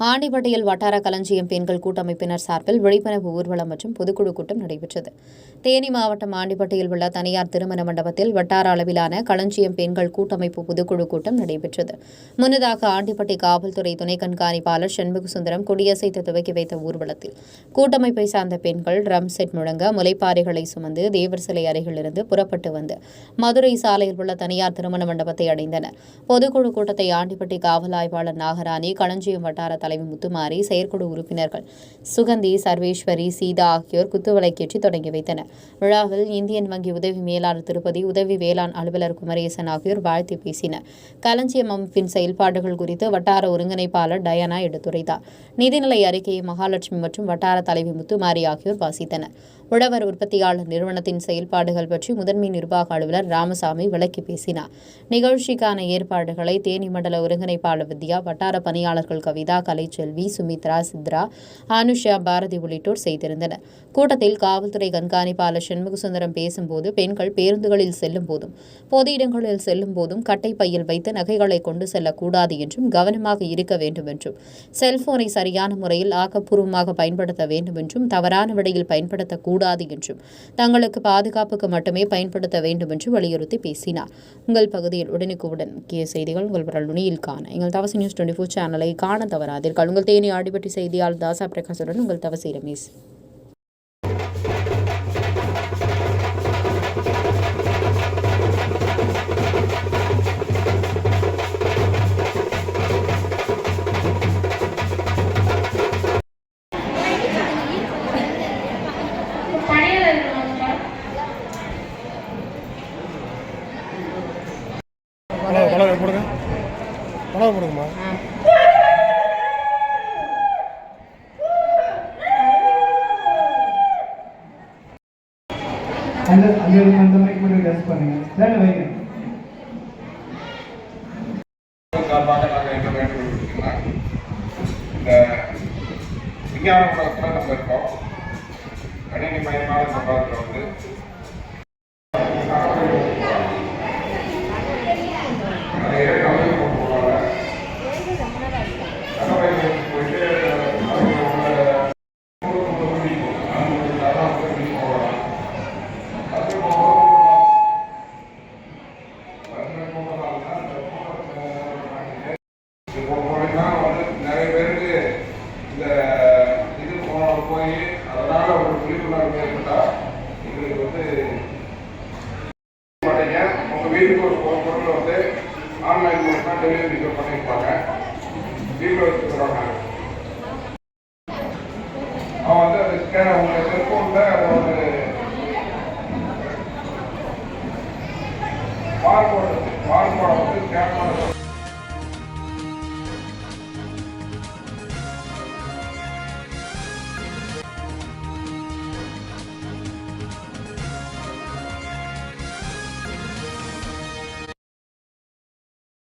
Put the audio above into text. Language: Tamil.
ஆண்டிப்பட்டியில் வட்டார களஞ்சியம் பெண்கள் கூட்டமைப்பினர் சார்பில் விழிப்புணர்வு ஊர்வலம் மற்றும் பொதுக்குழு கூட்டம் நடைபெற்றது. தேனி மாவட்டம் ஆண்டிப்பட்டியில் உள்ள தனியார் திருமண மண்டபத்தில் வட்டார அளவிலான களஞ்சியம் பெண்கள் கூட்டமைப்பு பொதுக்குழு கூட்டம் நடைபெற்றது. முன்னதாக ஆண்டிப்பட்டி காவல்துறை துணை கண்காணிப்பாளர் சண்முகசுந்தரம் கொடியசைத்து துவக்கி வைத்த ஊர்வலத்தில் கூட்டமைப்பை சார்ந்த பெண்கள் ட்ரம் செட் முழங்க முளைப்பாறைகளை சுமந்து தேவர் சிலை அருகிலிருந்து புறப்பட்டு வந்து மதுரை சாலையில் உள்ள தனியார் திருமண மண்டபத்தை அடைந்தனர். பொதுக்குழு கூட்டத்தை ஆண்டிப்பட்டி காவல் ஆய்வாளர் நாகராணி, களஞ்சியம் வட்டார தலைவி முத்துமாரி, செயற்குழு உறுப்பினர்கள் சுகந்தி, சர்வேஸ்வரி, சீதா ஆகியோர் குத்துவிளக்கேற்றி தொடங்கி வைத்தனர். விழாவில் இந்தியன் வங்கி உதவி மேலாளர் திருப்பதி, உதவி வேளாண் அலுவலர் குமரேசன் ஆகியோர் வாழ்த்தி பேசினர். களஞ்சியம் அமைப்பின் செயல்பாடுகள் குறித்து வட்டார ஒருங்கிணைப்பாளர் டயானா எடுத்துரைத்தார். நிதிநிலை அறிக்கையை மகாலட்சுமி மற்றும் வட்டார தலைவி முத்துமாரி ஆகியோர் வாசித்தனர். உழவர் உற்பத்தியாளர் நிறுவனத்தின் செயல்பாடுகள் பற்றி முதன்மை நிர்வாக அலுவலர் ராமசாமி விளக்கி பேசினார். நிகழ்ச்சிக்கான ஏற்பாடுகளை தேனி மண்டல ஒருங்கிணைப்பாளர் வித்யா, வட்டார பணியாளர்கள் கவிதா, கலைச்செல்வி, சுமித்ரா, சித்ரா, அனுஷா, பாரதி உள்ளிட்டோர் செய்திருந்தனர். கூட்டத்தில் காவல்துறை கண்காணிப்பாளர் சண்முகசுந்தரம் பேசும்போது, பெண்கள் பேருந்துகளில் செல்லும் போதும் பொது இடங்களில் செல்லும் போதும் கட்டை பையில் வைத்து நகைகளை கொண்டு செல்லக்கூடாது என்றும் கவனமாக இருக்க வேண்டும் என்றும், செல்போனை சரியான முறையில் ஆக்கப்பூர்வமாக பயன்படுத்த வேண்டும் என்றும், தவறான வழியில் பயன்படுத்தக்கூடாது என்றும், தங்களுக்கு பாதுகாப்புக்கு மட்டுமே பயன்படுத்த வேண்டும் என்று வலியுறுத்தி பேசினார். உங்கள் பகுதியில் உடனுக்குடன் முக்கிய செய்திகள் உங்கள் விரல் நுனியில் காண எங்கள் தவசி நியூஸ் 24 சேனலை காண தவறாதீர்கள். உங்கள் தேனி ஆடிப்பட்டி செய்தியாளர் தாசா பிரகாஷுடன் உங்கள் தவசி ரமேஷ். போடுங்கம்மா. அந்த மைக் மட்டும் டெஸ்ட் பண்ணுங்க. தானே வைங்க. சார்பாக நாங்கள் என்ன வேண்டும்னா, இந்த விஞ்ஞான உலகத்தில் நம்ம இருக்கோம். கணினி மயமான சம்பளத்தில் வந்து நிறைய பேருக்கு இந்த இது போய் அதனால ஒரு விழிப்புணர்வு ஏற்பட்டால் எங்களுக்கு வந்து மாட்டீங்க. உங்கள் வீட்டுக்கு ஒரு பொருள் வந்து ஆன்லைன் மூலமாக டெலிவரி பண்ணியிருப்பாங்க. வீட்டில் வச்சுருவாங்க. அவன் வந்து அந்த ஸ்கேன் உங்கள் செல்ஃபோனில் அதை ஒரு பார்கோடை வந்து ஸ்கேன் பண்ண